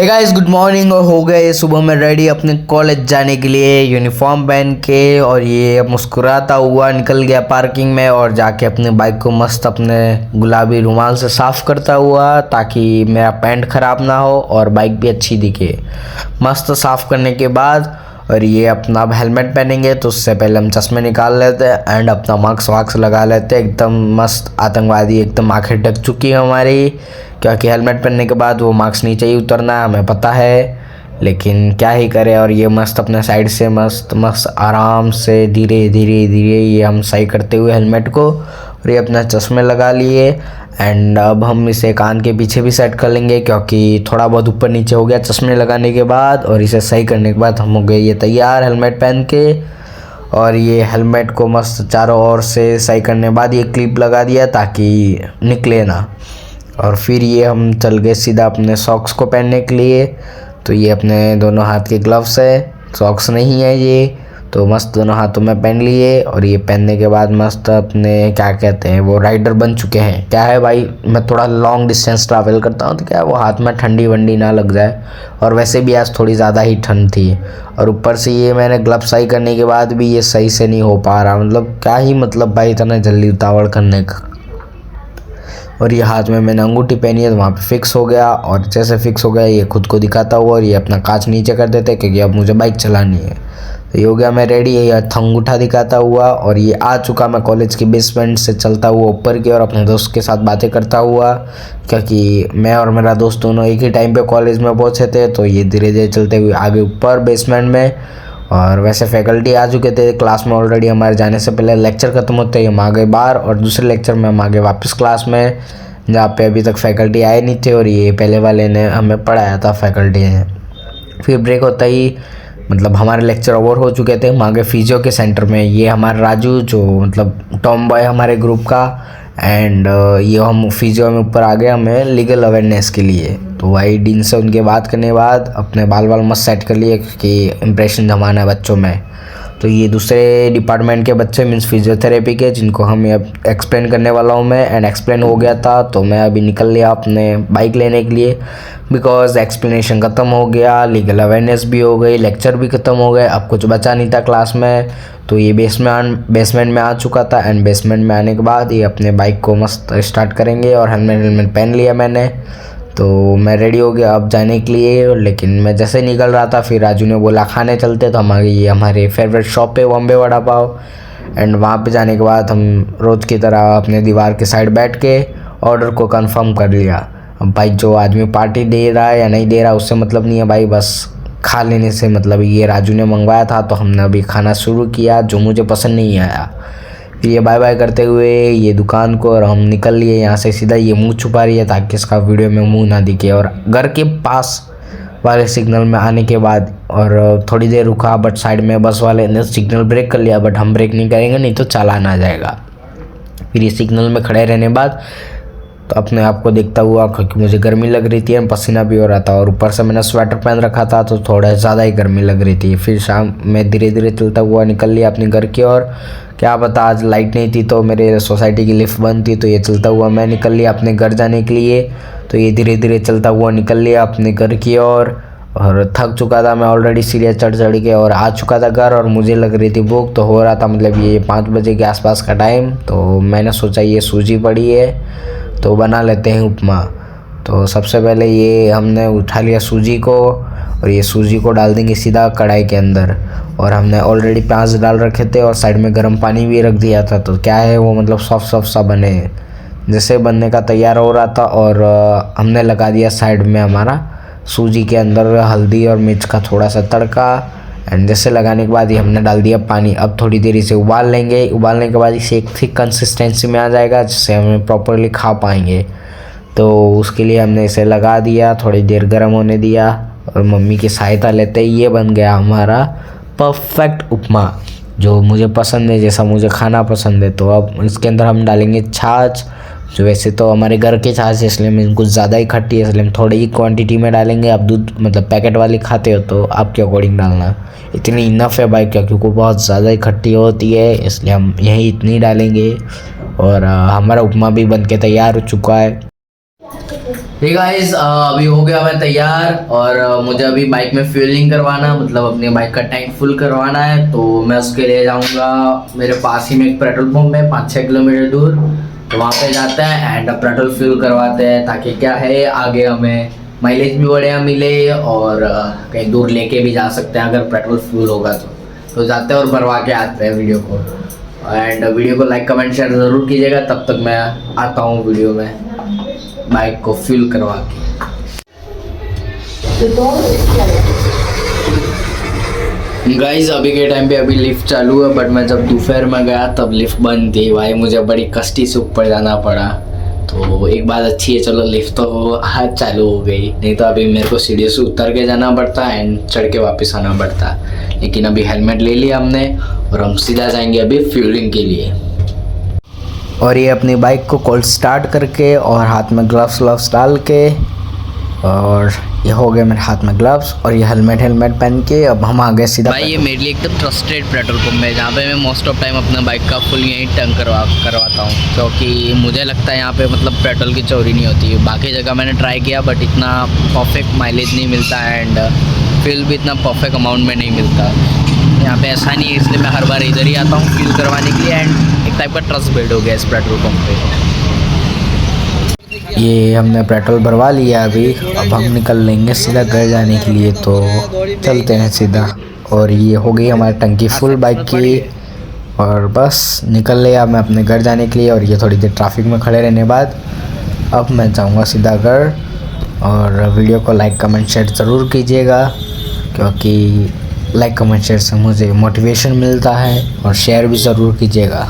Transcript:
Hey guys, good morning. और हो गए सुबह में रेडी अपने कॉलेज जाने के लिए यूनिफॉर्म पहन के। और ये मुस्कुराता हुआ निकल गया पार्किंग में और जाके अपने बाइक को मस्त अपने गुलाबी रुमाल से साफ़ करता हुआ, ताकि मेरा पैंट ख़राब ना हो और बाइक भी अच्छी दिखे। मस्त साफ़ करने के बाद और ये अपना अब हेलमेट पहनेंगे, तो उससे पहले हम चश्मे निकाल लेते हैं एंड अपना मास्क वाक्स लगा लेते हैं। एकदम मस्त आतंकवादी, एकदम आंखें ढक चुकी है हमारी, क्योंकि हेलमेट पहनने के बाद वो मास्क नीचे ही उतरना है, हमें पता है, लेकिन क्या ही करें। और ये मस्त अपने साइड से मस्त मस्त आराम से धीरे धीरे धीरे ये हम सही करते हुए हेलमेट को, और ये अपना चश्मे लगा लिए। एंड अब हम इसे कान के पीछे भी सेट कर लेंगे, क्योंकि थोड़ा बहुत ऊपर नीचे हो गया चश्मे लगाने के बाद। और इसे सही करने के बाद हम हो गए ये तैयार हेलमेट पहन के। और ये हेलमेट को मस्त चारों ओर से सही करने के बाद ये क्लिप लगा दिया ताकि निकले ना। और फिर ये हम चल गए सीधा अपने सॉक्स को पहनने के लिए। तो ये अपने दोनों हाथ के ग्लव्स है, सॉक्स नहीं है ये, तो मस्त दोनों हाथों में पहन लिए। और ये पहनने के बाद मस्त अपने क्या कहते हैं वो राइडर बन चुके हैं। क्या है भाई, मैं थोड़ा लॉन्ग डिस्टेंस ट्रैवल करता हूँ, तो क्या है वो हाथ में ठंडी वंडी ना लग जाए। और वैसे भी आज थोड़ी ज़्यादा ही ठंड थी, और ऊपर से ये मैंने ग्लव्स सही करने के बाद भी ये सही से नहीं हो पा रहा। मतलब क्या ही मतलब भाई, इतना जल्दी उतावड़ करने का। और ये हाथ में मैंने अंगूठी पहनी है, तो वहाँ पे फिक्स हो गया। और जैसे फिक्स हो गया ये खुद को दिखाता हुआ, और ये अपना कांच नीचे कर देते क्योंकि अब मुझे बाइक चलानी है। तो ये हो गया मैं रेडी, ये अंगूठा दिखाता हुआ। और ये आ चुका मैं कॉलेज की बेसमेंट से चलता हुआ ऊपर की और अपने दोस्त के साथ बातें करता हुआ, क्योंकि मैं और मेरा दोस्त दोनों एक ही टाइम पे कॉलेज में पहुँचे थे। तो ये धीरे धीरे चलते हुए आगे ऊपर बेसमेंट में। और वैसे फैकल्टी आ चुके थे क्लास में ऑलरेडी, हमारे जाने से पहले लेक्चर खत्म होते ही हम आ गए बाहर, और दूसरे लेक्चर में हम आ गए वापस क्लास में, जहाँ पे अभी तक फैकल्टी आए नहीं थे। और ये पहले वाले ने हमें पढ़ाया था, फैकल्टी ने। फिर ब्रेक होता ही मतलब हमारे लेक्चर ओवर हो चुके थे, हम आ गए फिजियो के सेंटर में। ये हमारा राजू जो मतलब टॉम बॉय हमारे ग्रुप का, एंड ये हम फिजियो में ऊपर आ गए हमें लीगल अवेयरनेस के लिए। तो वही डीन से उनके बात करने के बाद अपने बाल मस्त सेट कर लिए, क्योंकि इम्प्रेशन जमाना है बच्चों में। तो ये दूसरे डिपार्टमेंट के बच्चे मीन्स फिजियोथेरेपी के, जिनको हम अब एक्सप्लेन करने वाला हूँ मैं। एंड एक्सप्लेन हो गया था, तो मैं अभी निकल लिया अपने बाइक लेने के लिए, बिकॉज एक्सप्लेनेशन ख़त्म हो गया, लीगल अवेयरनेस भी हो गई, लेक्चर भी ख़त्म हो गए, अब कुछ बचा नहीं था क्लास में। तो ये बेसमेंट में आ चुका था। एंड बेसमेंट में आने के बाद ये अपने बाइक को मस्त स्टार्ट करेंगे, और हेलमेट पहन लिया मैंने। तो मैं रेडी हो गया अब जाने के लिए। लेकिन मैं जैसे निकल रहा था, फिर राजू ने बोला खाने चलते, तो ये हमारे फेवरेट शॉप है बॉम्बे वड़ा पाव। एंड वहाँ पे जाने के बाद हम रोज़ की तरह अपने दीवार के साइड बैठ के ऑर्डर को कंफर्म कर लिया। अब भाई जो आदमी पार्टी दे रहा है या नहीं दे रहा उससे मतलब नहीं है भाई, बस खा लेने से मतलब। ये राजू ने मंगवाया था, तो हमने अभी खाना शुरू किया, जो मुझे पसंद नहीं आया। फिर ये बाय बाय करते हुए ये दुकान को, और हम निकल लिए यहाँ से सीधा। ये मुंह छुपा रही है ताकि इसका वीडियो में मुंह ना दिखे। और घर के पास वाले सिग्नल में आने के बाद और थोड़ी देर रुका, बट साइड में बस वाले ने सिग्नल ब्रेक कर लिया, बट हम ब्रेक नहीं करेंगे, नहीं तो चालान आ जाएगा। फिर ये सिग्नल में खड़े रहने बाद तो अपने आप को देखता हुआ, क्योंकि मुझे गर्मी लग रही थी, पसीना भी हो रहा था, और ऊपर से मैंने स्वेटर पहन रखा था, तो थोड़ा ज़्यादा ही गर्मी लग रही थी। फिर शाम में धीरे धीरे चलता हुआ निकल लिया अपने घर की ओर। क्या पता आज लाइट नहीं थी, तो मेरे सोसाइटी की लिफ्ट बंद थी, तो ये चलता हुआ मैं निकल लिया अपने घर जाने के लिए। तो ये धीरे धीरे चलता हुआ निकल लिया अपने घर की ओर। और थक चुका था मैं ऑलरेडी सीढ़ियाँ चढ़ चढ़ के, और आ चुका था घर, और मुझे लग रही थी भूख। तो हो रहा था मतलब ये 5 बजे के आसपास का टाइम। तो मैंने सोचा ये सूजी पड़ी है, तो बना लेते हैं उपमा। तो सबसे पहले ये हमने उठा लिया सूजी को, और ये सूजी को डाल देंगे सीधा कढ़ाई के अंदर। और हमने ऑलरेडी प्याज डाल रखे थे, और साइड में गर्म पानी भी रख दिया था। तो क्या है वो मतलब सॉफ्ट सा बने, जैसे बनने का तैयार हो रहा था। और हमने लगा दिया साइड में हमारा सूजी के अंदर हल्दी और मिर्च का थोड़ा सा तड़का। एंड जैसे लगाने के बाद ये हमने डाल दिया पानी। अब थोड़ी देर इसे उबाल लेंगे, उबालने के बाद इसे एक थिक कंसिस्टेंसी में आ जाएगा, जिससे हमें प्रॉपरली खा पाएंगे। तो उसके लिए हमने इसे लगा दिया, थोड़ी देर गर्म होने दिया, और मम्मी की सहायता लेते ही ये बन गया हमारा परफेक्ट उपमा, जो मुझे पसंद है, जैसा मुझे खाना पसंद है। तो अब इसके अंदर हम डालेंगे छाछ, जो वैसे तो हमारे घर के छाछ है, इसलिए मैं कुछ ज़्यादा ही खट्टी है, इसलिए हम थोड़ी ही क्वांटिटी में डालेंगे। आप दूध मतलब पैकेट वाली खाते हो तो आपके अकॉर्डिंग डालना, इतनी इनफ है भाई, क्योंकि वो बहुत ज़्यादा ही खट्टी होती है, इसलिए हम यही इतनी डालेंगे। और हमारा उपमा भी बन के तैयार हो चुका है। हे गाइस, अभी हो गया मैं तैयार और मुझे अभी बाइक में फ्यूलिंग करवाना, मतलब अपनी बाइक का टैंक फुल करवाना है। तो मैं उसके लिए जाऊंगा, मेरे पास ही में एक पेट्रोल पंप है 5-6 किलोमीटर दूर, तो वहाँ पे जाते हैं एंड पेट्रोल फ्यूल करवाते हैं, ताकि क्या है आगे हमें माइलेज भी बढ़िया मिले और कहीं दूर लेके भी जा सकते हैं अगर पेट्रोल फ्यूल होगा तो जाते हैं और भरवा के आते हैं वीडियो को। एंड वीडियो को लाइक कमेंट शेयर ज़रूर कीजिएगा, तब तक मैं आता हूँ वीडियो में बाइक को फ्यूल करवा के। गाइस अभी के टाइम पे अभी लिफ्ट चालू है, बट मैं जब दोपहर में गया तब लिफ्ट बंद थी भाई, मुझे बड़ी कष्टी से ऊपर जाना पड़ा। तो एक बात अच्छी है, चलो लिफ्ट तो आज चालू हो गई, नहीं तो अभी मेरे को सीढ़ी से उतर के जाना पड़ता एंड चढ़ के वापस आना पड़ता। लेकिन अभी हेलमेट ले लिया हमने और हम सीधा जाएंगे अभी फ्यूलिंग के लिए। और ये अपनी बाइक को कोल्ड स्टार्ट करके और हाथ में ग्लव्स डाल के, और ये हो गए मेरे हाथ में ग्लव्स और ये हेलमेट पहन के अब हम आ गए सीधा। भाई ये मेरे लिए एकदम ट्रस्टेड पेट्रोल पंप है, जहाँ पे मैं मोस्ट ऑफ टाइम अपना बाइक का फुल यहीं टैंक करवाता हूँ, क्योंकि मुझे लगता है यहाँ पे मतलब पेट्रोल की चोरी नहीं होती। बाकी जगह मैंने ट्राई किया बट इतना परफेक्ट माइलेज नहीं मिलता एंड फ्यूल भी इतना परफेक्ट अमाउंट में नहीं मिलता। यहाँ पे ऐसा नहीं है, इसलिए मैं हर बार इधर ही आता हूँ फ्यूल करवाने के लिए एंड एक टाइप का ट्रस्ट बिल्ड हो गया इस पेट्रोल पंप पे। ये हमने पेट्रोल भरवा लिया अभी, अब हम निकल लेंगे सीधा घर जाने के लिए, तो चलते हैं सीधा। और ये हो गई हमारी टंकी फुल बाइक की और बस निकल लिया मैं अपने घर जाने के लिए। और ये थोड़ी देर ट्रैफिक में खड़े रहने बाद अब मैं जाऊंगा सीधा घर। और वीडियो को लाइक कमेंट शेयर ज़रूर कीजिएगा, क्योंकि लाइक कमेंट शेयर से मुझे मोटिवेशन मिलता है, और शेयर भी ज़रूर कीजिएगा।